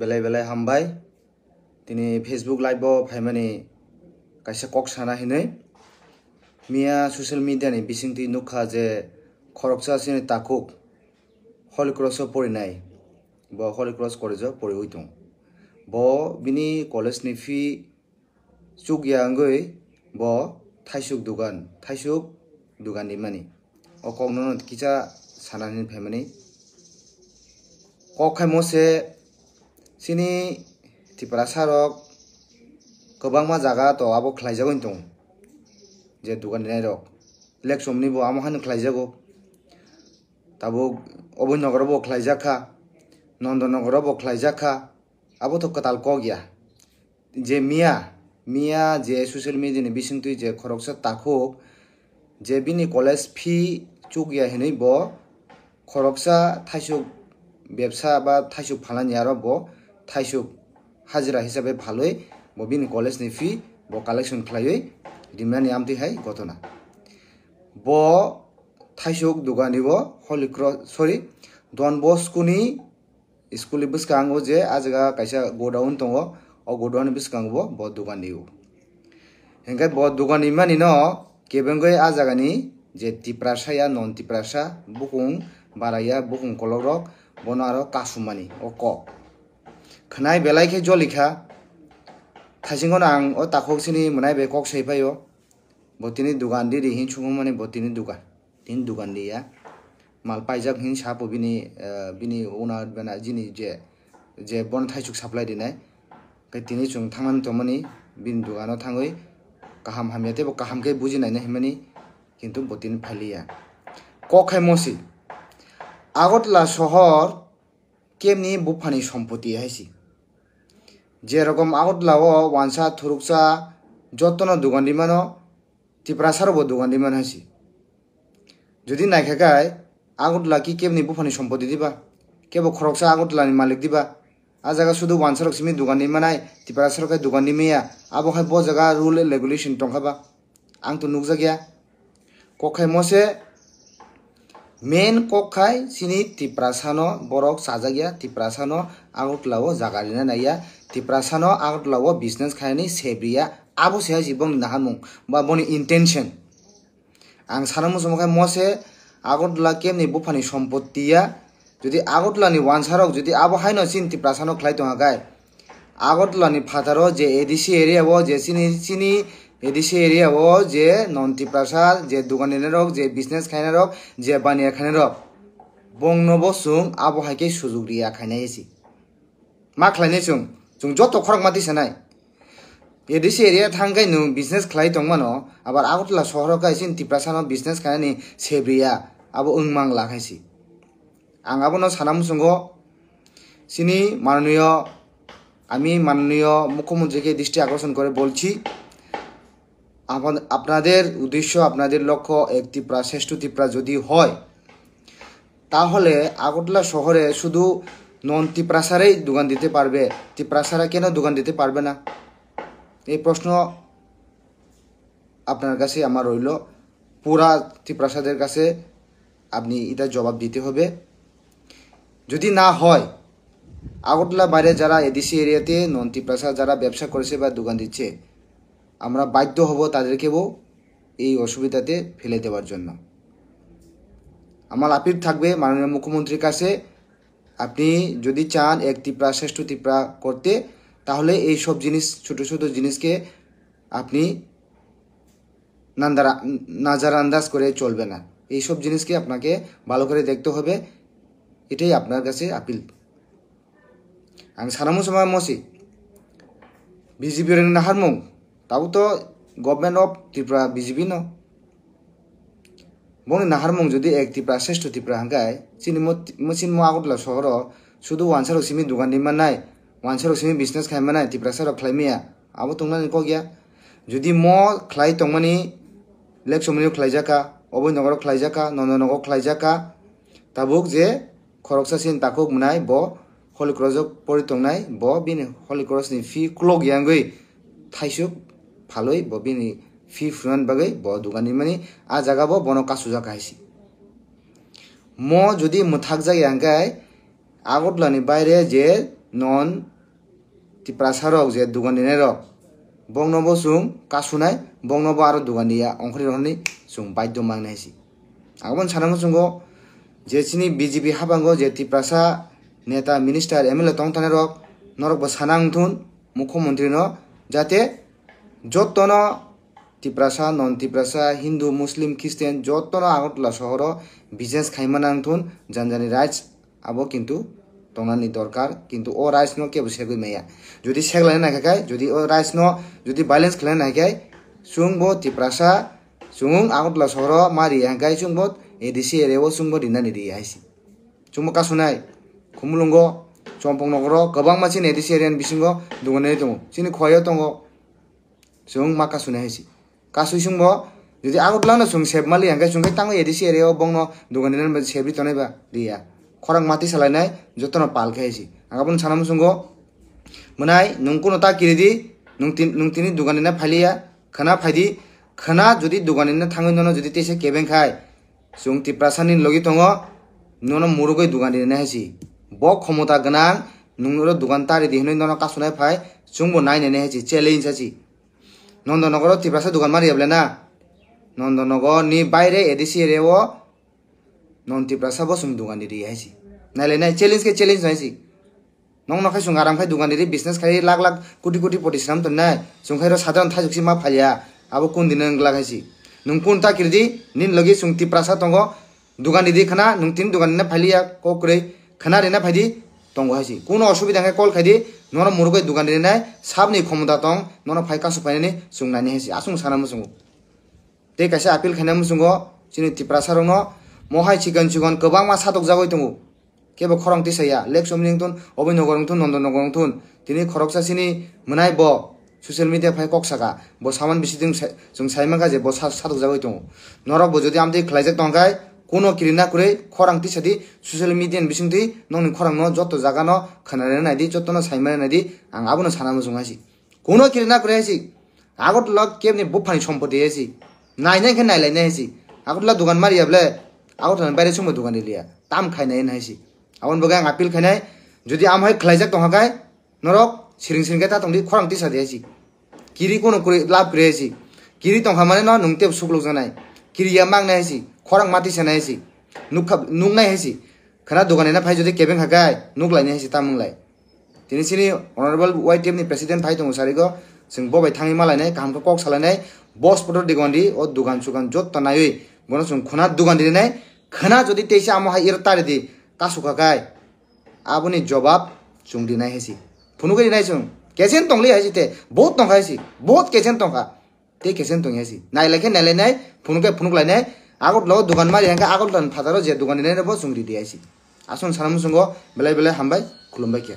belai belai hambai tini Facebook live bo phaimani kaisa kok sana hinai mia social media ni bisingti nukha je khoroksa sini takuk Holy Cross porinai bo Holy Cross college pori uitong bo bini college ni fee chugya angoi bo thaisuk dugan ni mani okong no kicha sanani phaimani kok khaimo se sini tipra sarok kobangma jaga to abo khlaijago intong je dugan ni rok election ni bo amo han khlaijago tabo obonogor bo khlaijaka nondonogor bo khlaijaka abo to katal kogya je mia je social media ni bisingtui je khoroksa takho je bini college fee chugya hinai bo khoroksa thaisuk ব্যবসা বা থাইসুক ফালানি আরো ব থাইসুক হাজিরা হিসাবে ভালোই ব বিনি college নি ফি ব কালেকশন খালাই দিমানি আমতি হাই ঘটনা ব থাইসুক দুগানি ব Holy Cross sorry Don বস্কুনি school বিসকাঙ্গো যে আজগা কাইসা গোডাউন দङ অ গোডাউন বিসকাঙ্গো ব দুগানি হেঙ্গাই ব দুগানি মানি ন কেবেঙ্গই আজাগানি যে টিপ্রাসায়া নন টিপ্রাসা বুকুং বারায়া বুকুং কলরক bonaro kasumani oko khnai belai khe jolikha thaisingon ang o takhok sini munai be kok sei phayo botini dugan di ri hin chungmo mani botini dugan dia mal paijak hin sapo bini ona bena jini je bon thaisuk supply dinai kai tini chung thangan to mani bin dugano thangoi kaham hamiate bo kaham ke bujinai na himani kintu botini phalia kok khai mosi Agartala শহর কেমনি বুফানি সম্পত্তি হাইছি যেরকম আগরতলাও ওয়ানসা থুরুকসা যতন দোকানি মানো টিপ্রাসারও দোকানি মান হাইছি যদি নাইখাগায় আগরতলা কি কেমনি বুফানি সম্পত্তি দিবা কেব খরকসা আগরতলানি মালিক দিবা আ জায়গা শুধু ওয়ানসারক সিমি দোকানি মানাই টিপ্রাসারকাই দোকানি মেয়া আবহাই ব জায়গা রুল রেগুলেশন টংখাবা আং তো নুকজাগিয়া কখাই মসে main kokai sini tiprasano borok sajagia tiprasano agutlawo jagarina naya tiprasano agutlawo business khaini sebria abo seha jibong nahamung ba boni intention ang sanamu somokai mose agutla kemni bufani সম্পত্তিয়া যদি আগতলানি ওয়ানসারক যদি abo haino sin tiprasano khlai tonga gai আগতলানি ফাতারো যে ADC area ও যে sini ADC area ও যে non টিপ্রাসার যে দোকানিনেরক যে business খাইনারক যে বানিয়া খাইনারক বংনবসুং আবহাইকে সুযোগ দিয়া খাইনাইছি মা খাইনাইছুং जों যত খরক মাতি সানাই এডিসি এরিয়া থাঙ্গাই নু বিজনেস খাই দংমানো আবার আগতলা শহরকাই সিন টিপ্রাসানো বিজনেস খাইনানি সেব্রিয়া আবো উংমাং লাখাইছি আং আবনো সানামুসুঙ্গ সিনি মাননীয় মুখ্যমন্ত্রীকে দৃষ্টি আকর্ষণ করে বলছি আপনাদের উদ্দেশ্য আপনাদের লক্ষ্য এক টিপ্রা শ্রেষ্ঠ টিপ্রা যদি হয় তাহলে আগরতলা শহরে শুধু নন টিপ্রাসারেই দোকান দিতে পারবে টিপ্রাসারা কেন দোকান দিতে পারবে না এই প্রশ্ন আপনার কাছে আমার রইল পুরা টিপ্রাসাদের কাছে আপনি এটা জবাব দিতে হবে যদি না হয় আগরতলা বাইরে যারা এডিসি এরিয়াতে নন টিপ্রাসা যারা ব্যবসা করেছে বা দোকান দিচ্ছে আমরা বাধ্য হব তাদেরকেও এই অসুবিধাতে ফেলে দেওয়ার জন্য আমার আপিল থাকবে মাননীয় মুখ্যমন্ত্রীর কাছে আপনি যদি চান এক টিপ্রা শ্রেষ্ঠ টিপ্রা করতে তাহলে এই সব জিনিস ছোট ছোট জিনিসকে আপনি নাজারান্দাজ করে চলবে না এই সব জিনিসকে আপনাকে ভালো করে দেখতে হবে এটাই আপনার কাছে আপিল আং সানামু সময় মসি বিজেপি রেন নাহারমুং তাও তো গভর্নমেন্ট অফ ত্রিপুরা বিজেপি ন বনি নাহারমুং যদি এক ত্রিপুরা শ্রেষ্ঠ ত্রিপুরা হাঙ্গায় চিনি আগরতলা শহর শুধু ওয়ানসারক সিমি দোকান দিমান নাই ওয়ানসারক সিমি বিজনেস খাইমান নাই ত্রিপুরা সারক খাইমিয়া আবো তংনানি কগিয়া যদি খ্লাই তংমানি লেক সমনিও খ্লাইজাকা অবৈনগর খ্লাইজাকা নন্দনগর খ্লাইজাকা তাবুক যে খরকসা সিন তাকুক মুনাই ব হলি ক্রসক পরি তংনাই ব বিনি হলি ক্রসনি ফি ক্লগ ইয়াঙ্গই থাইসুক ভালোই ব বিনি ফি ফ্রন বাগৈ ব দোকানি মানি আ জায়গা ব বন কাসুজা কাইছি যদি মুথাক যায় আঙ্গাই আগরতলানি বাইরে যে non tiprasarok je dugan dinai rok bongno bo sung kasunai bongno bo aro dugan dia ongkhri rohni sung baidyo mangnai si agabon sanamo sungo je chini BJP habango je tiprasa neta minister MLA tongtane rok norok bo sanang thun mukhyamantri no jate jotono tiprasa non tiprasa Hindu Muslim Christian jotono Agartala shahoro business khaimanang thun janjani rights abo kintu tongnani dorkar kintu o rights no kebo segui meya jodi seglai na kai jodi o rights no jodi balance khlai na kai sungbo tiprasa sung Agartala shahoro mari angkai sungbo ADC area o sungbo dinani ri aisi sungbo kasunai khumulungo chompong nogoro gobang machin ADC area bisingo duganai tongo chini khoyo tongo sung maka sunai aisi kasu sungbo jodi Agartala no sung seb mali angkai sungkai tango ADC area o bongno duganai sebri tonai ba riya khorang mati salai jotono pal khaisi agabon sanam sungo munai nungkuno ta kiridi nungtini duganina phaliya khana phaidi khana jodi duganina thangoi nono jodi tese keben khai sung tiprasani logi tongo nono murugoi duganina haisi bo khomota ganang nungro dugan tari di hinoi nono kasunai phai sungbo naine ne haisi challenge haisi nondonogoro tiprasa dugan mari ablena nondonogor ni baire ADC area o non tiprasa bo sung dugan diri haisi naile nai challenge ke challenge haisi nong nokai sung aram khai dugan diri business khai lakh lakh koti koti potishram ton nai sung khai ro sadharan thajuksi ma phaya abo kun din ngla haisi nung kun ta kirdi nin logi sung tiprasa tongo dugan diri khana nung tin dugan na phaliya kokrei khana rena phaidi tongo haisi kuno osubidha khai kol khaidi nono murugoi dugan diri nai sabni khomota tong nono phai kasu paini sung nani haisi asung sanam sungo te kaisa appeal khainam sungo chini tiprasa rong no mohai chikan chikan kobang ma satok jagoi tongo kebo khorang tisaya lek somning ton oboi nogorong ton nondon nogorong ton tini khoroksa sini munai bo social media phai koksaka bo saman bisiding jung saimanga je bo satok jagoi tongo norok bo jodi amdei khlaijak tongkai kono kirina kure khorang tisadi social media bisingti nongni khorang no joto jaga no khanare naidi joto no saimane naidi ang abono sanamo jungasi kono kirina kure hasi Agartala kebni bufani sompoti hasi nainai khe nailai nai hasi Agartala dugan mari able Agartala bare sungbo dugan dilia tam khainai naisi abon bogang appeal khainai jodi amhai khlaijak tonghakai norok siring siring ta tongdi khorang tisa deisi kiri kono kuri lab kresi kiri tongha mane no nungte suklok janai kiri ya mang naisi khorang mati sanai si nung nai haisi khana dogane na phai jodi keben khakai nuk lai naisi tamung lai tini sini honorable YTM ni president phai tong sari go sing bobai thangi malai nai kam ko kok salai nai boss photo digondi o dugan sugan jot tanai bono sung khona dugan di nai khana jodi teisa amo hai irtari di kasuka kai aboni jawab chung di nai haisi phunugari nai chung kesen tongli haisi te bahut tong haisi bahut kesen tong kha te kesen tong haisi nai lakhe nai nai phunuk lai nai Agartala dugan mari hangka Agartala phataro je dugan di nai bo chung di haisi asun sanam sungo belai belai hambai khulumbai kya